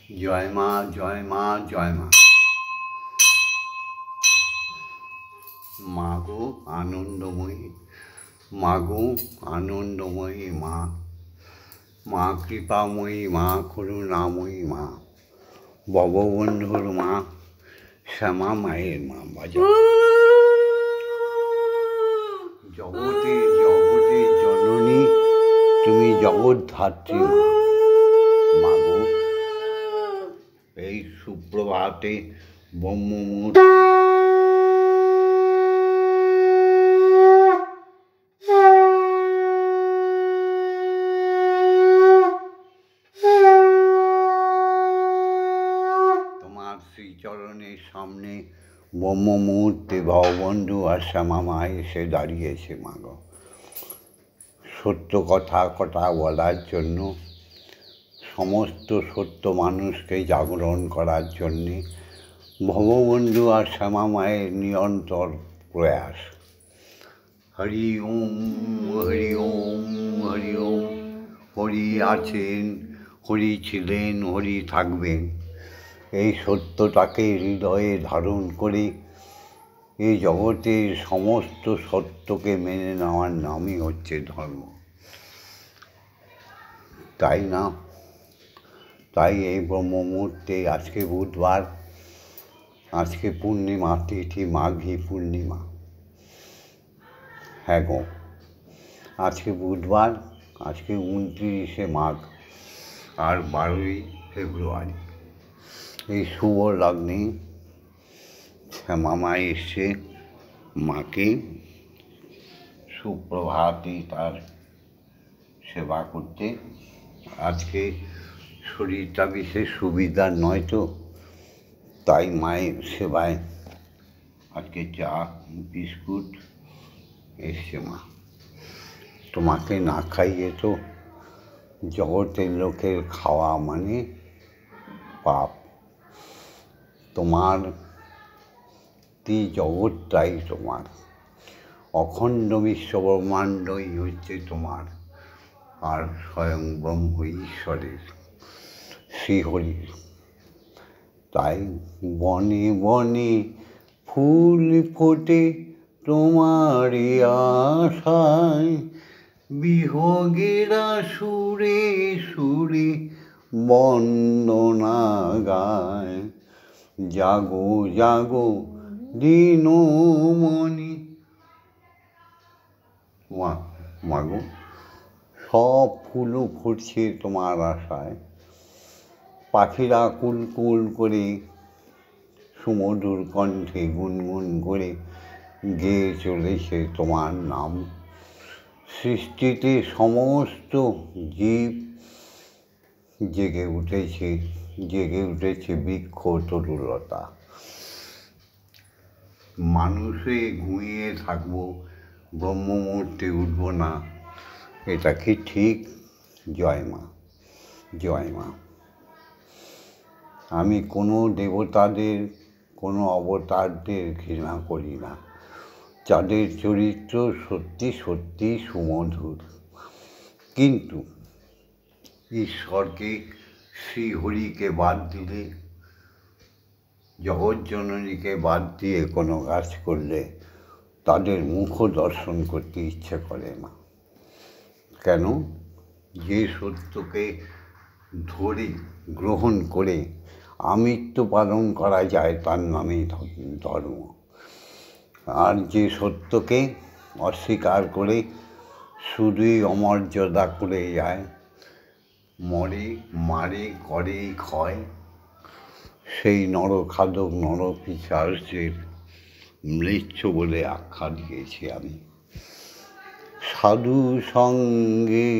জয় মা, জয় মা, জয় মা। মাগো আনন্দময়ী, মাগো আনন্দময়ী মা, মা কৃপাময়ী মা, করুণাময়ী মা, ভববন্ধুর মা, শ্যামা মায়ের মা। বাজা জগতের জগতের জননী, তুমি জগদ্ধাত্রী মা। মাগো এই সুপ্রভাতে ব্রহ্মমুহূর্তে তোমার শ্রীচরণের সামনে ব্রহ্মমুহূর্তে ভববন্ধু আর শ্যামা মা এসে দাঁড়িয়েছে। মাগো সত্য কথা বলার জন্য, সমস্ত সত্য মানুষকে জাগরণ করার জন্যে ভববন্ধু আর শ্যামা মায়ের নিরন্তর প্রয়াস। হরি ওম, হরি ওম, হরি ওম। হরি আছেন, হরি ছিলেন, হরি থাকবেন, এই সত্যটাকে হৃদয়ে ধারণ করে এই জগতের সমস্ত সত্যকে মেনে নেওয়ার নামই হচ্ছে ধর্ম, তাই না? তাই এই ব্রহ্মমুহূর্তে, আজকে বুধবার, আজকে পূর্ণিমা তিথি, মাঘী পূর্ণিমা। হ্যাঁ গো, আজকে বুধবার, আজকে 29শে মাঘ আর 12ই ফেব্রুয়ারি। এই শুভ লগ্নে শ্যামা মা এসছে মাকে সুপ্রভাতে তার সেবা করতে। আজকে শরীরটা বিশেষ সুবিধার নয় তো, তাই মায়ের সেবায় আজকে চা বিস্কুট এসছে। মা তোমাকে না খাইয়ে তো জগতের লোকের খাওয়া মানে পাপ। তোমার জগৎটাই তোমার, অখণ্ড বিশ্বব্রহ্মাণ্ডই হচ্ছে তোমার, আর স্বয়ং ব্রহ্ম ঈশ্বরের, শ্রীহরির। তাই বনে বনে ফুল ফোটে তোমারই আশায়, বিহগেরা সুরে সুরে বন্দনা গায়। জাগো জাগো দিনমণি। মাগো সব ফুলও ফুটছে তোমার আশায়, পাখিরা কুলকুল করে সুমধুর কণ্ঠে গুনগুন করে গেয়ে চলেছে তোমার নাম। সৃষ্টিতে সমস্ত জীব জেগে উঠেছে বৃক্ষ তরুলতা। মানুষে ঘুমিয়ে থাকবো, ব্রহ্মমুহূর্তে উঠব না, এটা কি ঠিক? জয় মা, জয় মা। আমি কোনো দেবতাদের, কোনো অবতারদের ঘৃণা করি না, যাদের চরিত্র সত্যি সত্যি সুমধুর। কিন্তু ঈশ্বরকে, শ্রীহরিকে বাদ দিলে, জগৎজননীকে বাদ দিয়ে কোনো কাজ করলে তাদের মুখ দর্শন করতে ইচ্ছে করে না। কেন? যে সত্যকে ধরে গ্রহণ করে আমৃত্য পালন করা যায় তার নামেই ধর্ম, আর যে সত্যকে অস্বীকার করে শুধুই অমর্যাদা করে যায়, মরে মারে করে ক্ষয়, সেই নরখাদক নরপিশাচের ম্লেচ্ছ বলে আখ্যা দিয়েছি আমি। সাধু সঙ্গে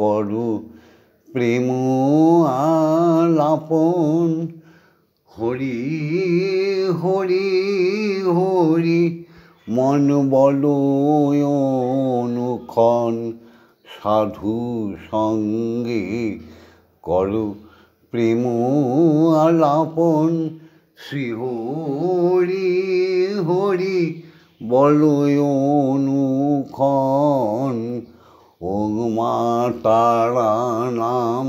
করো প্রেম আলাপন, হরি হরি হরি মন বলো অনুক্ষণ। সাধু সঙ্গে করো প্রেম আলাপন, শ্রী হরি হরি বলো অনুক্ষণ। ওং মা তারা নাম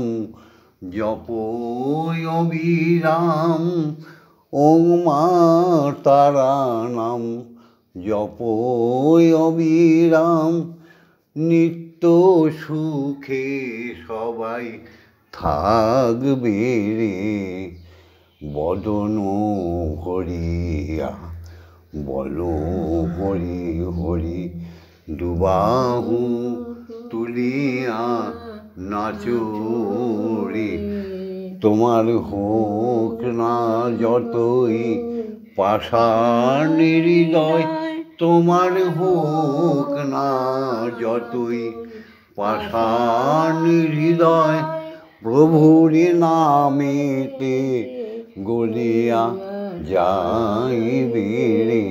জপোয় অবিরাম ওং মা তারা নাম, জপোয় অবিরাম নিত্য সুখে সবাই থাকবে রে। বদন ভরিয়া বলো হরি হরি, দুবাহু তুলিয়া নাচো রে। তোমার হোক না যতই পাষাণ হৃদয়, তোমার হোক না যতই পাষাণ হৃদয়, প্রভুর নামেতে গলিয়া যাইবে রে।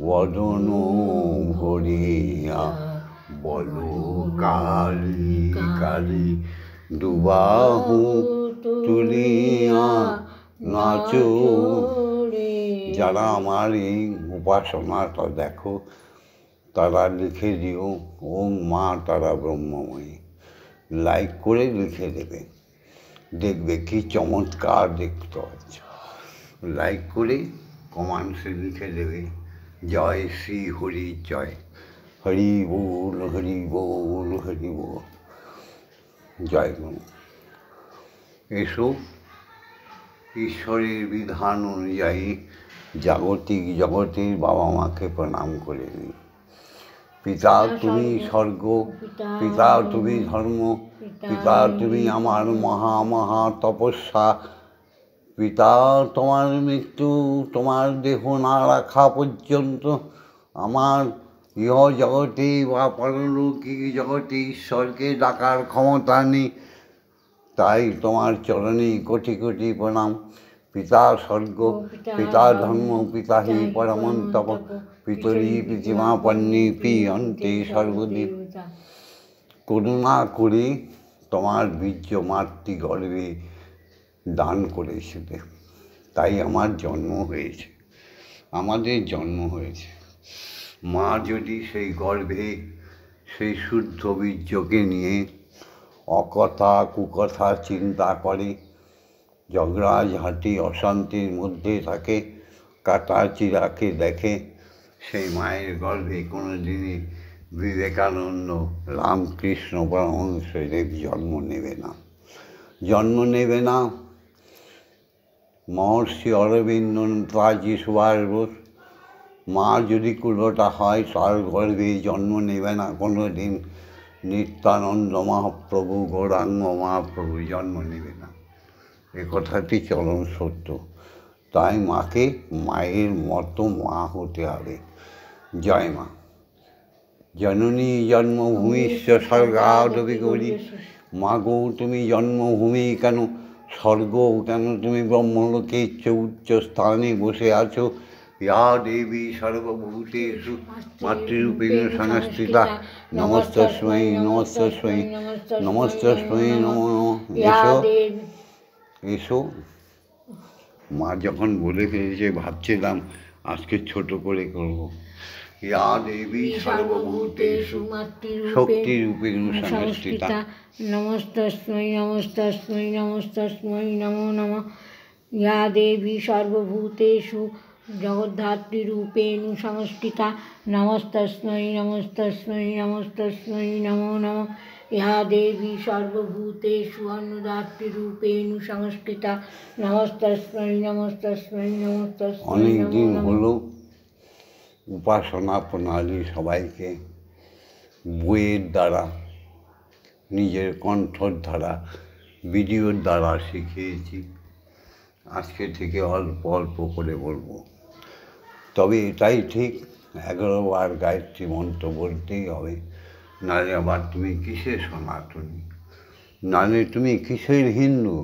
বদন ভরিয়া বলো কালী কালী, দুবাহু তুলিয়া নাচো। যারা আমার এই উপাসনাটা দেখো তারা লিখে দিও ওং মা তারা ব্রহ্মময়ী, লাইক করে লিখে দেবে, দেখবে কি চমৎকার দেখতে পাচ্ছ। লাইক করে কমেন্টসে লিখে দেবে জয় শ্রী হরি জয়, হরি বল হরি বল হরি বল, জয় গুরু। এসো ঈশ্বরের বিধান অনুযায়ী জাগতিক জগতের বাবা মাকে প্রণাম করে নিই। পিতা তুমি স্বর্গ, পিতা তুমি ধর্ম, পিতা তুমি আমার মহা মহা তপস্যা, পিতা তোমার মৃত্যু, তোমার দেহ না রাখা পর্যন্ত আমার ইহ জগতে বা পরলৌকিক জগতে ঈশ্বরকে ডাকার ক্ষমতা নেই। তাই তোমার চরণে কোটি কোটি প্রণাম। পিতা স্বর্গ, পিতা ধর্ম, পিতা হি পরমন্তপ, পিতরি প্রীতিমা পন্নী পিয়ন্তে সর্বদেব। করুণা করে তোমার বীর্য মাতৃগর্ভে দান করেছিলে, তাই আমার জন্ম হয়েছে, আমাদের জন্ম হয়েছে। মা যদি সেই গর্ভে সেই শুদ্ধ বীর্যকে নিয়ে অকথা কুকথা চিন্তা করে, ঝগড়াঝাঁটি অশান্তির মধ্যে থাকে, কাটা চিরাকে দেখে, সেই মায়ের গর্ভে কোনো দিনই বিবেকানন্দ রামকৃষ্ণ পরমহংসদেব জন্ম নেবে না, জন্ম নেবে না। মহর্ষি অরবিন্দ, নেতাজি সুভাষ বোস, মা যদি কুলোটা হয় তার গর্ভে জন্ম নেবে না কোনো দিন নিত্যানন্দ মহাপ্রভু, গৌরাঙ্গ মহাপ্রভু জন্ম নেবে না। এ কথাটি চরম সত্য। তাই মাকে মায়ের মতো মা হতে হবে। জয় মা। জননী জন্মভূমিশ্চ স্বর্গাদপি গৌরী, মা গো তুমি জন্মভূমি কেন, স্বর্গ কেন, তুমি ব্রহ্মলোকে উচ্চ স্থানে বসে আছো। ইয়া দেবী সর্বভূতেষু মাতৃরূপেণ সংস্থিতা, নমস্তস্মৈ নমস্তস্মৈ নমস্তস্মৈ নমো নমঃ। এসো এসো। মা যখন বলে ফেলেছে ভাবছিলাম আজকে ছোট করে করব। ইয়া দেবী সর্বভূতেষু শক্তিরূপেণ সংস্থিতা, নমস্তস্মৈ নমস্তস্মৈ নমস্তস্মৈ নমো নমঃ। ইয়া দেবী সর্বভূতেষু জগদ্ধাত্রীরূপেণ সংস্থিতা, নমস্তস্মৈ নমস্তস্মৈ নমস্তস্মৈ নমো নমঃ। ইহা দেবী সর্বভূতেষু অন্নদাত্রীরূপেণ সংস্থিতা, নমস্তস্মৈ নমস্তস্মৈ নমস্তস্মৈ অনেক নমো দিন নমঃ। হলো উপাসনা প্রণালী সবাইকে বইয়ের দ্বারা, নিজের কণ্ঠর দ্বারা, ভিডিওর দ্বারা শিখিয়েছি। আজকে থেকে অল্প অল্প করে বলবো। তবে এটাই ঠিক 11 বার গায়ত্রী মন্ত্র বলতেই হবে, নাহলে আবার তুমি কিসের সনাতনী, নাহলে তুমি কিসের হিন্দু,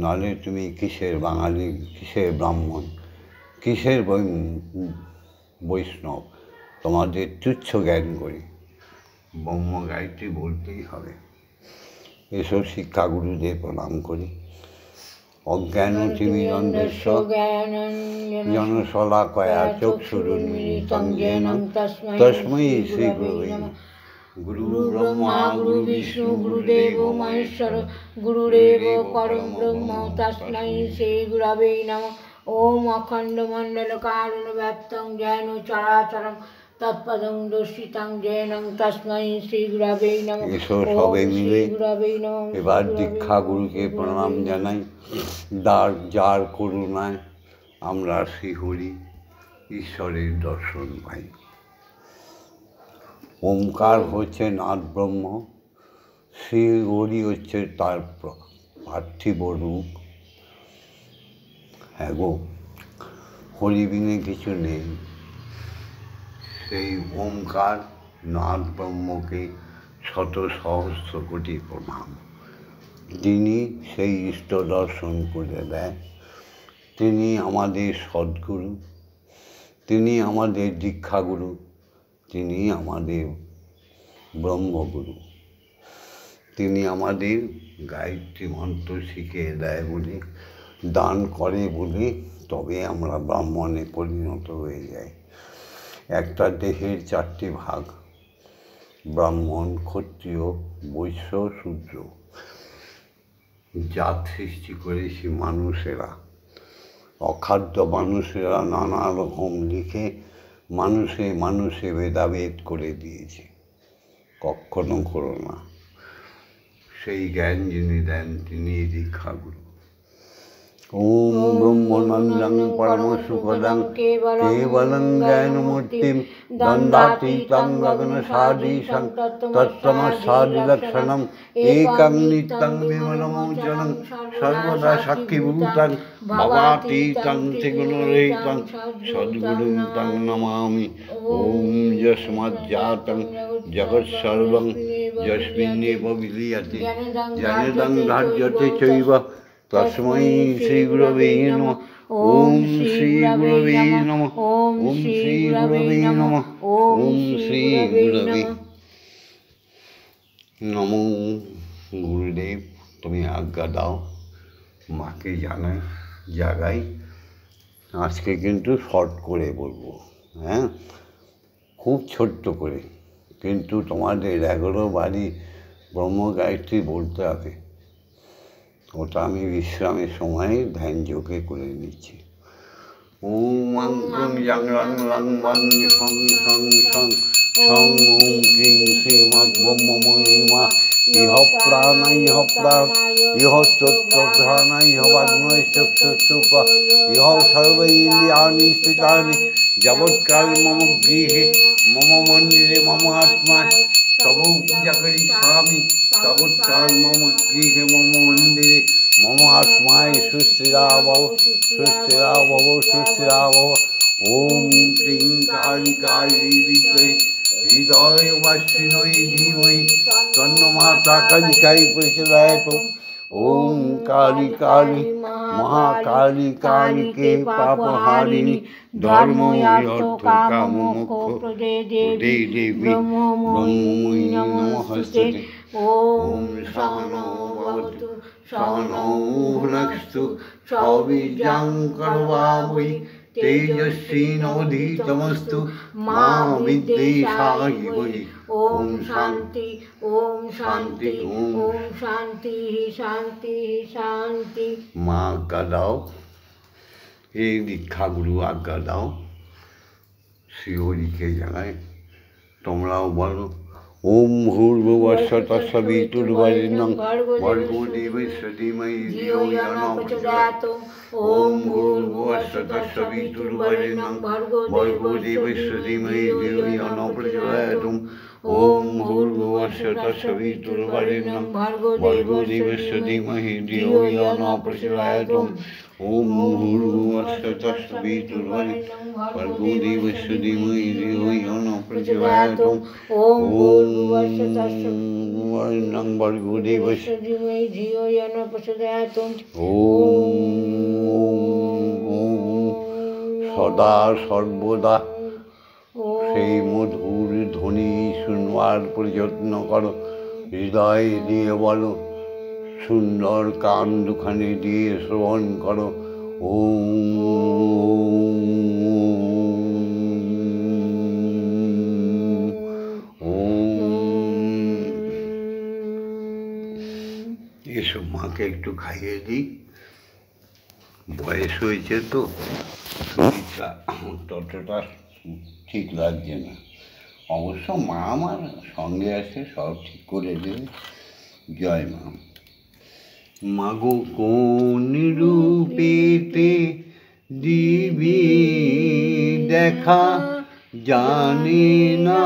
নাহলে তুমি কিসের বাঙালি, কিসের ব্রাহ্মণ, কিসের বৈষ্ণব। তোমাদের তুচ্ছ জ্ঞান করি, ব্রহ্ম গায়ত্রী বলতেই হবে। এসব শিক্ষাগুরুদের প্রণাম করি। অজ্ঞান তিমিরন্ধস্য জনশলাকয়া চক্ষুরুন্মিলিতং জ্ঞানং তস্मै শ্রী গুরুবে নমঃ। গুরু গুরু ব্রহ্মা গুরু বিষ্ণু গুরুদেব মহেশ্বর গুরুরেব পরম ব্রহ্ম তস্मै শ্রী গুরবে নমঃ। ওম অখণ্ডমণ্ডলকারণ ব্যপ্তং জ্ঞান চরাচরম তৎপদং দর্শিতং যেন তস্मै শ্রী গুরবে নমঃ। এসো ওম সবে শ্রী মিলে গুরবে নমঃ। এবার দীক্ষা গুরুকে প্রণাম জানাই। যার করুণায় আমরা শ্রীহরি ঈশ্বরের দর্শন পাই। ওমকার হচ্ছে নাদ ব্রহ্ম, শ্রীহরি হচ্ছে তার পার্থিব রূপ। হ্যাঁ গো, হরি বিনে কিছু নেই। সেই ওমকার নাদ ব্রহ্মকে শত সহস্র কোটি প্রণাম। তিনি সেই ইষ্ট দর্শন করে দেয়। তিনি আমাদের সদ্গুরু, তিনি আমাদের দীক্ষাগুরু, তিনি আমাদের ব্রহ্মগুরু। তিনি আমাদের গায়ত্রী মন্ত্র শিখিয়ে দেয় বলে, দান করে বলে তবে আমরা ব্রাহ্মণে পরিণত হয়ে যাই। একটা দেহের চারটি ভাগ, ব্রাহ্মণ, ক্ষত্রিয়, বৈশ্য, শূদ্র। জাত সৃষ্টি করেছি মানুষেরা, অখাদ্য মানুষেরা নানা রকম লিখে মানুষে মানুষে ভেদাভেদ করে দিয়েছে। কখনো করো না। সেই জ্ঞান যিনি দেন তিনি দীক্ষাগুরু। ওম ব্রহ্মনন্দং পরম সুখদং কেবলং জ্ঞানমূর্তিম দ্বন্দ্বাতীতং গগনসাদীশং তত্ত্বমস্যাদিলক্ষণম একং নিত্যং বিমলমোচনং সর্বদা সাক্ষীভূতং ভবাতীতং ত্রিগুণরহিতং সদ্গুরুং তং নমামি। ওম যস্মাজ্জাতং জগৎসর্বং যস্মিন্নেব বিলীয়তে জ্ঞানেদং ধার্যতে চৈব তস্मै শ্রী গুরবে নমঃ। ওম শ্রী গুরবে নমঃ। ওম শ্রী গুরবে নমঃ। ওম শ্রী গুরবে নমঃ। গুরুদেব, তুমি আজ্ঞা দাও, মাকে জাগাই। আজকে কিন্তু শর্ট করে বলবো, হ্যাঁ, খুব ছোট্ট করে, কিন্তু তোমাদের 11 বাড়ি ব্রহ্মগায়ত্রী বলতে হবে। ওটা আমি বিশ্রামের সময় ধ্যান যোগে করে নিচ্ছি। ওম অঙ্কং জং রং লং বং সং সং সং সং ওম ক্রিং শ্রীমদ্ব্রহ্মময়ীমা ইহ প্রাণ ইহ প্রাণ ইহ চোত্তঘ্রাণ ইহ বাগ্নয় চক্ষুষ্পা ইহ সর্ব ইন্দ্রিয়াণি স্থিতানি যাবৎকাল মম গৃহে মম মন্দিরে মম আত্মায় তব পূজা করিষ্যামি তাবৎকাল মম গৃহে মম মন্দিরে মম আত্মায় সুস্থিরা ভব সুস্থিরা ভব সুস্থিরা ভব। ওম ক্রিং কালী কালী বিদ্মহে হৃদয়বাসিন্যৈ ধীমহি তন্নো মাতা কালিকাই প্রচোদয়াৎ। ওম কালী কালী মহাকালী কালীকে পাপহারিণী ধর্ম অর্থ কাম মোক্ষ প্রদে দেবী ব্রহ্মময়ী নমস্তুতে। ওম সহনৌ ভবতু সহনৌ ভুনস্তু সবীর্যং করবাবহৈ তেজস্বিনাবধীতমস্তু মা বিদ্বিষাহিবৈ। ওম শান্তি ওম শান্তি ওম শান্তি শান্তি শান্তি। মা আজ্ঞা দাও, এই দীক্ষাগুরু আজ্ঞা দাও, শ্রীহরিকে জানাই। তোমরাও বলো। ওম ভূর্ভুবস্সুঃ তৎসবিতুর্বরেণ্যং ভর্গো দেবস্য ধীমহি ধিয়ো ইয়ো ন প্রচোদয়াৎ। ওম ভূর্ভুবস্সুঃ তৎসবিতুর্বরেণ্যং ভর্গো দেবস্য ধীমহি ধিয়ো ইয়ো ন প্রচোদয়াৎ। ওম ভূর্ভুবস্সুঃ তৎসবিতুর্বরেণ্যং ভর্গো দেবস্য ধীমহি ধিয়ো ইয়ো ন প্রচোদয়াৎ। ওম ভূর্ভুবস্সুঃ তৎসবিতুর্বরেণ্যং ভর্গো দেবস্য ধীমহি ধিয়ো ইয়ো ন প্রচোদয়াৎ। ওম ভূর্ভুবস্সুঃ তৎসবিতুর্বরেণ্যং ভর্গো দেবস্য ধীমহি ধিয়ো ইয়ো ন প্রচোদয়াৎ। সদা সর্বদা সেই মধুর ধ্বনি শুনবার প্রযত্ন করো। হৃদয় দিয়ে বলো, সুন্দর কান দুখানি দিয়ে শ্রবণ করো। ওম মাকে একটু খাইয়ে দিই, বয়স হয়েছে তো শরীরটা ততটা ঠিক লাগছে না। অবশ্য মা আমার সঙ্গে আছে, সব ঠিক করে দেবে। জয় মা। মাগো কোন রূপেতে দিবি দেখা, জানি না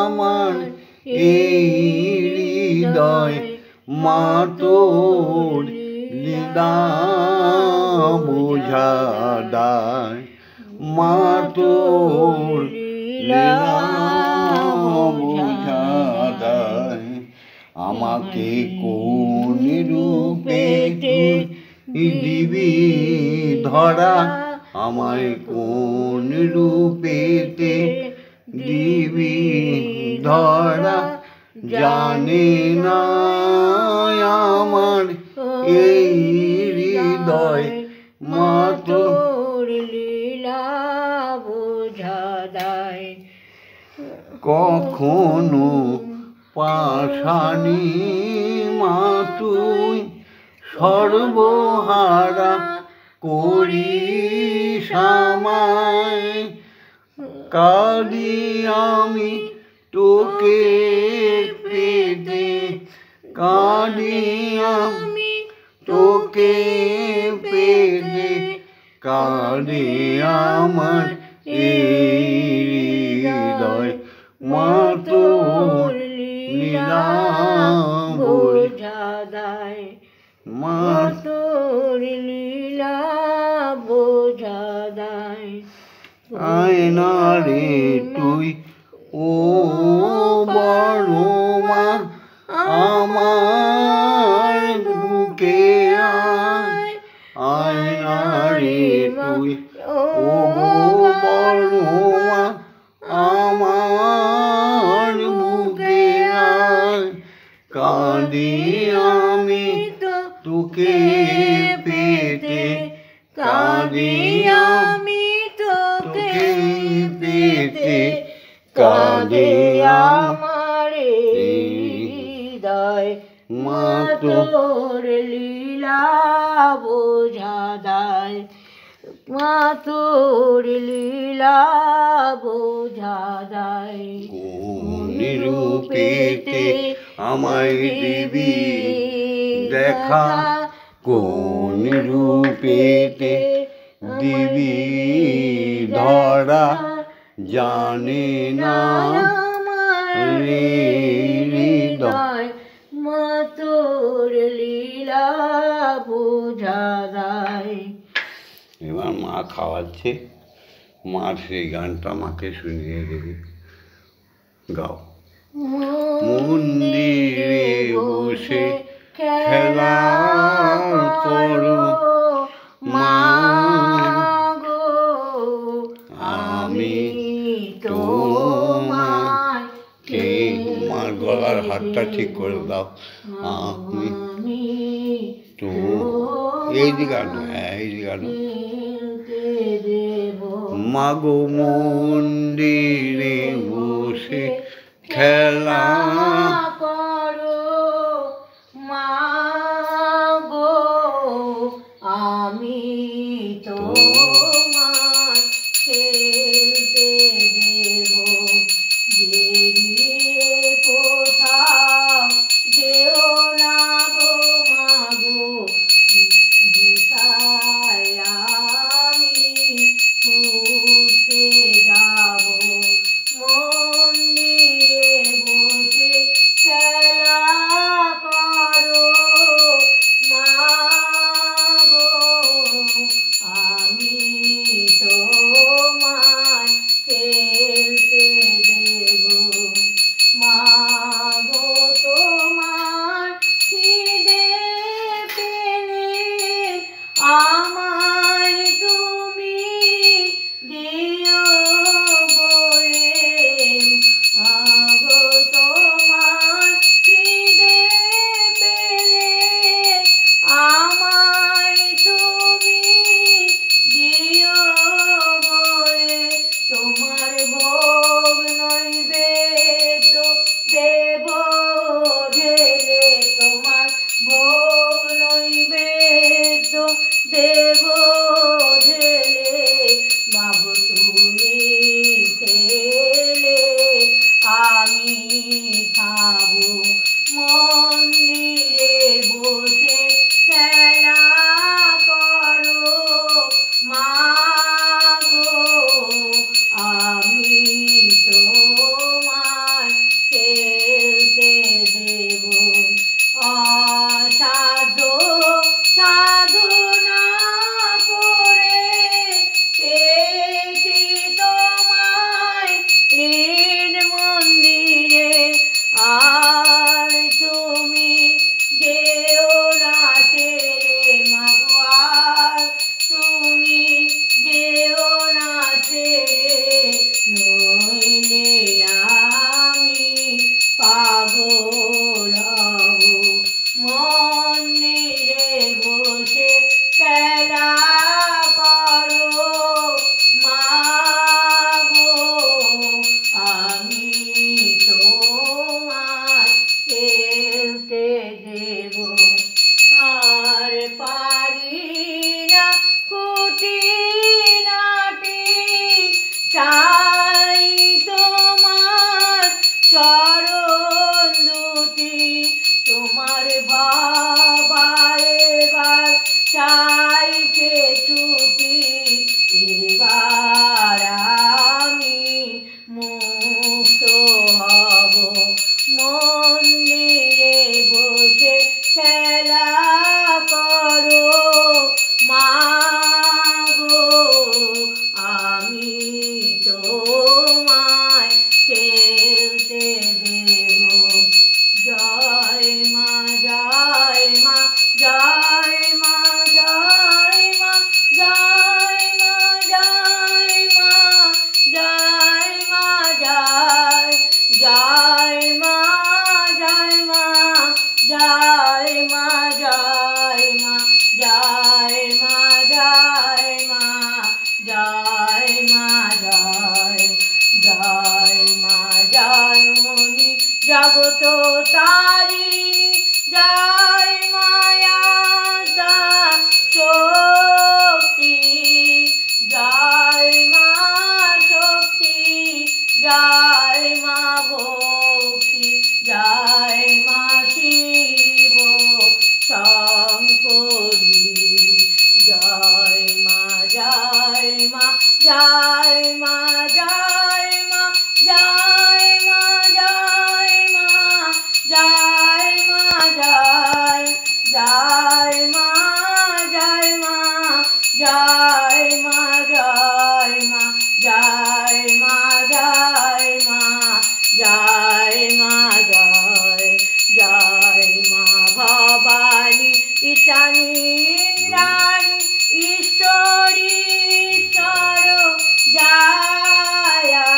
আমার এই হৃদয়, মা তোর লীলা বোঝা দায়, মা তোর লীলা বোঝা দায়। আমাকে কোন রূপে তুই দিবি ধরা, আমায় কোন রূপেতে দিবি ধরা, জানে না আমার এই হৃদয়, মা তোর লীলা বোঝা দায়। কখনো পাষাণী মা তুই সর্বহারা করিস আমায়, কাঁদি আমি তোকে পেতে, কাঁদি আমি তোকে পেতে, কাঁদি আমার এই হৃদয়, মা তোর লীলা বোঝা দায়, মা তোর লীলা বোঝা দায়। আয়না রে তুই ও বড় মা, আমার বুকে আয়, আয়না রে তুই ও বড় মা, আমার বুকে আয়, কাঁদি আমি তোকে পেতে, কাঁদি আমি তোকে পেতে, কাঁদি আমার হৃদয়, মা তোর লীলা বোঝা দায়, মা তোর লীলা বোঝা দায়। কোন রূপেতে আমায় দিবি দেখা, কোন রূপেতে দিবি ধরা, জানে না হৃদয়, মা তোর লীলা বোঝা দায়। এবার মা খাওয়াচ্ছে, মার সেই গানটা মাকে শুনিয়ে দেবে। গাও। মন্দিরে বসে খেলা করো মা গো, আমি তোমাকে, মার গলার হাতটা ঠিক করে দাও। আমি তো এই দিকে আনো, হ্যাঁ এই দিকে আনো। মাগো মন্দিরে বসে খেলা করো মা গো, আমি তোমার খেলতে দেব, বেরিয়ে কোথাও যেও না গো মা গো, কোথায় আমি ঘুরতে যাব, মন্দিরে বসে তারিণী জয় মায়া দা শক্তি জয় মা শক্তি জয় মা ভক্তি জয় মা শিব শঙ্করী জয় মা জয় মা জয় মা জয় মা জয় মা জয় মা জয় মা জয় জয় মা জয় মা জয় মা জয় মা জয় মা জয় মা জয় মা জয় জয় মা ভবানী ঈশানী ইন্দ্রাণী ঈশ্বরী ঈশ্বর জয়া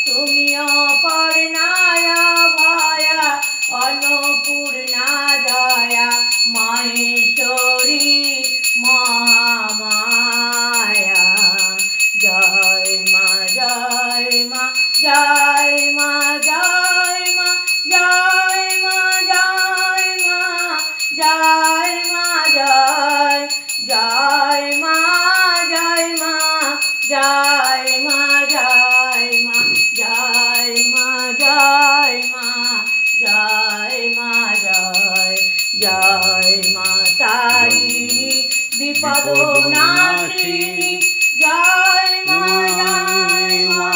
তুমি অপর্ণায় ভয়া অন্নপূর্ণা জয়া মহেশ্বরী মহামায়া জয় মা জয় মা জয় মা জয় মা জয় মা জয় মা জয় মা জয় জয় মা জয় মা জয় মা জয় মা জয় মা জয় মা জয় মা জয় জয় মা তারিণী বিপদ নাশিনী জয় মা জয় মা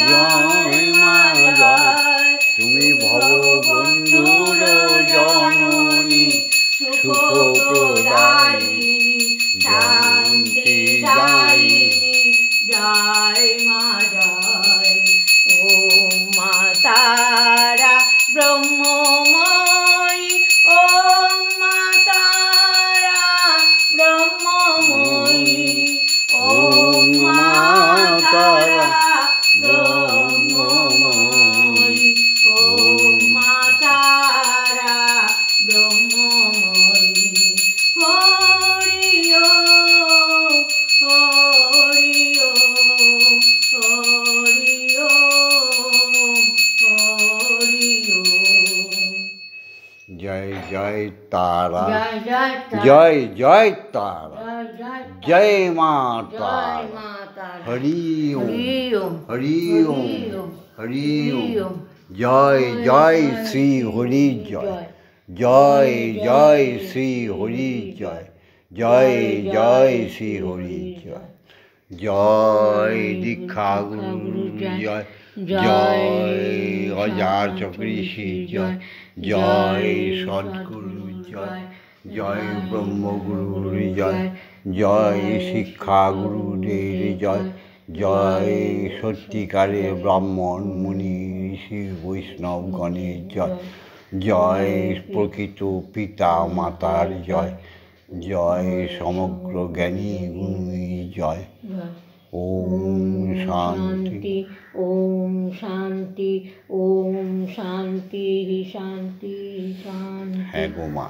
জয় মা জয় তুমি ভববন্ধুর জননী সুখ প্রদায়িনী শান্তি দায়িনী জয় মা জয় ওম মা তারা ব্রহ্মময়ী ওম মা তারা ব্রহ্মময়ী ওম মা তারা ব্রহ্মময়ী ওম মা তারা ব্রহ্মময়ী হরি ওম হরি ওম হরি ওম হরি ওম জয় জয় তারা জয় জয় জয় জয় তারা জয় জয় মা জয় তারা মা তারা হরি ওম হরি ওম হরি ওম হরি ওম হরি ওম জয় জয় শ্রী হরি জয় জয় জয় শ্রী হরি জয় জয় জয় শ্রী হরি জয় জয় দীক্ষা গুরু জয় জয় অজার চক্রী জয় জয় সদ্গুরু জয় জয় ব্রহ্মগুরুর জয় জয় শিক্ষা গুরুদের জয় জয় সত্যিকারের ব্রাহ্মণ মুনি ঋষি বৈষ্ণবগণের জয় জয় প্রকৃত পিতা মাতার জয় জয় সমগ্র জ্ঞানী গুণী জয় ওম শান্তি ওম শান্তি ওম শান্তি শান্তি শান্তি হ্যাঁ গো মা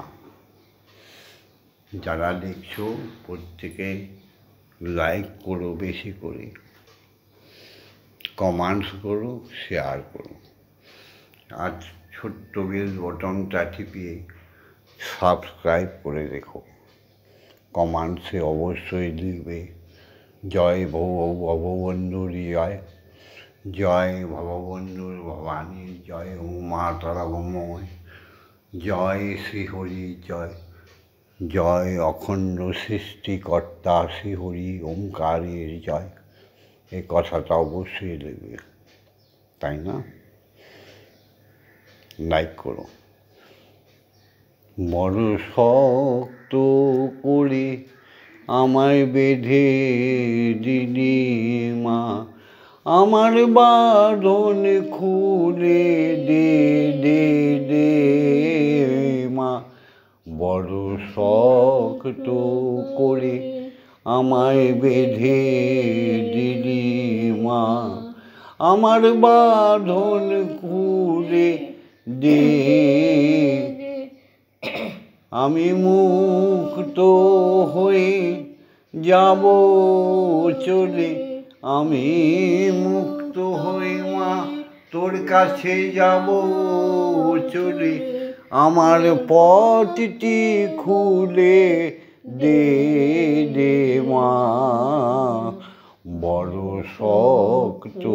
যারা দেখছো প্রত্যেকে লাইক করো বেশি করে কমেন্টস করো শেয়ার করো আর ছোট্ট বেল বটনটা টিপিয়ে সাবস্ক্রাইব করে রেখো কমেন্টসে অবশ্যই লিখবে জয় ভববন্ধুর জয় জয় ভববন্ধুর ভবানী জয় ও মা তারা ব্রহ্মময় জয় শ্রীহরি জয় জয় অখণ্ড সৃষ্টিকর্তা শ্রীহরি ওমকারের জয় এই কথাটা অবশ্যই লিখবে তাই না লাইক করো বড় শক্ত করে আমায় বেঁধে দিদি মা আমার বাঁধন খুলে দে দে দে মা বড় শক্ত করে আমায় বেঁধে দিদি মা আমার বাঁধন খুলে দে আমি মুক্ত হয়ে যাব চলে আমি মুক্ত হয়ে মা তোর কাছে যাব চলে, আমার পথটি খুলে দে দে মা, বড় শক্ত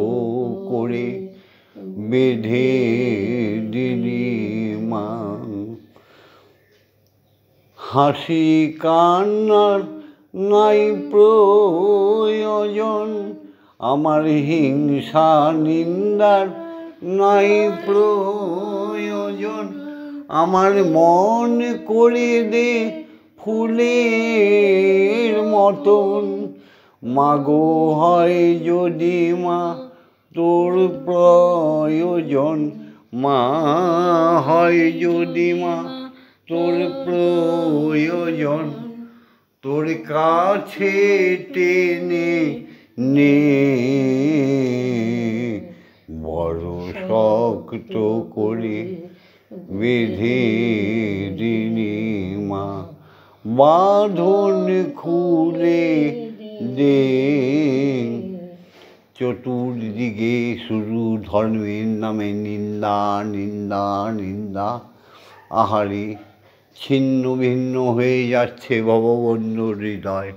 করে বেঁধে দিলি মা। হাসি কান্নার নাই প্রয়োজন, আমার হিংসা নিন্দার নাই প্রয়োজন, আমার মন করে দে ফুলের মতন। মাগো হয় যদি মা তোর প্রয়োজন, মা হয় যদি মা তোর প্রয়োজন, তোর কাছে টেনে নে, বড় শক্ত করে বেঁধে দিলি মা, বাঁধন খুলে দে। চতুর্দিকে শুধু ধর্মের নামে নিন্দা নিন্দা নিন্দা, আহারে ছিন্ন ভিন্ন হয়ে যাচ্ছে ভববন্ধু হৃদয়।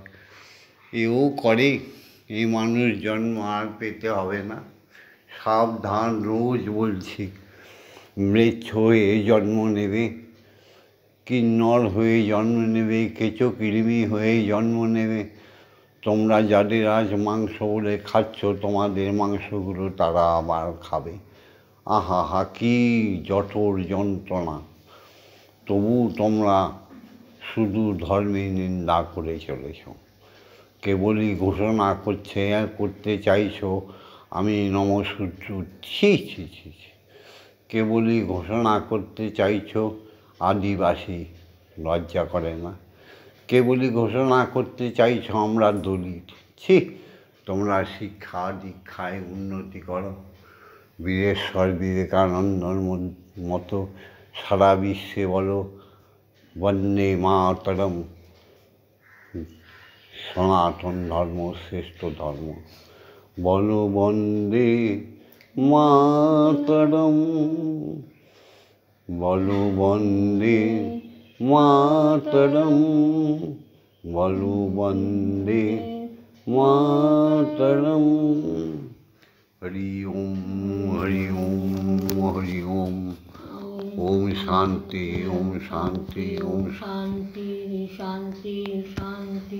এও করে, এই মানুষ জন্ম আর পেতে হবে না। সাবধান, রোজ বলছি, মৃচ্ছ হয়ে জন্ম নেবে, কিন্নর হয়ে জন্ম নেবে, কেঁচো কৃমি হয়ে জন্ম নেবে। তোমরা যাদের আজ মাংস বলে খাচ্ছ, তোমাদের মাংসগুলো তারা আবার খাবে। আহা হা, কী জঠর যন্ত্রণা! তবু তোমরা শুধু ধর্মের নিন্দা করে চলেছ। কেবলই ঘোষণা করতে চাইছ আমি নমঃশূদ্র। ছি ছি ছি ছি, কেবলই ঘোষণা করতে চাইছ আদিবাসী, লজ্জা করে না? কেবলই ঘোষণা করতে চাইছ আমরা দলিত। ছি, তোমরা শিক্ষা দীক্ষায় উন্নতি করো, বীরেশ্বর বিবেকানন্দর মতো সারা বিশ্বে বলো বন্দে মাতরম, সনাতন ধর্ম শ্রেষ্ঠ ধর্ম। বলো বন্দে মাতরম, বলো বন্দে মাতরম, বলো বন্দে মাতরম। হরি ওম হরি ওম হরি ওম। ওম শান্তি ওম শান্তি ওম শান্তি শান্তি শান্তি।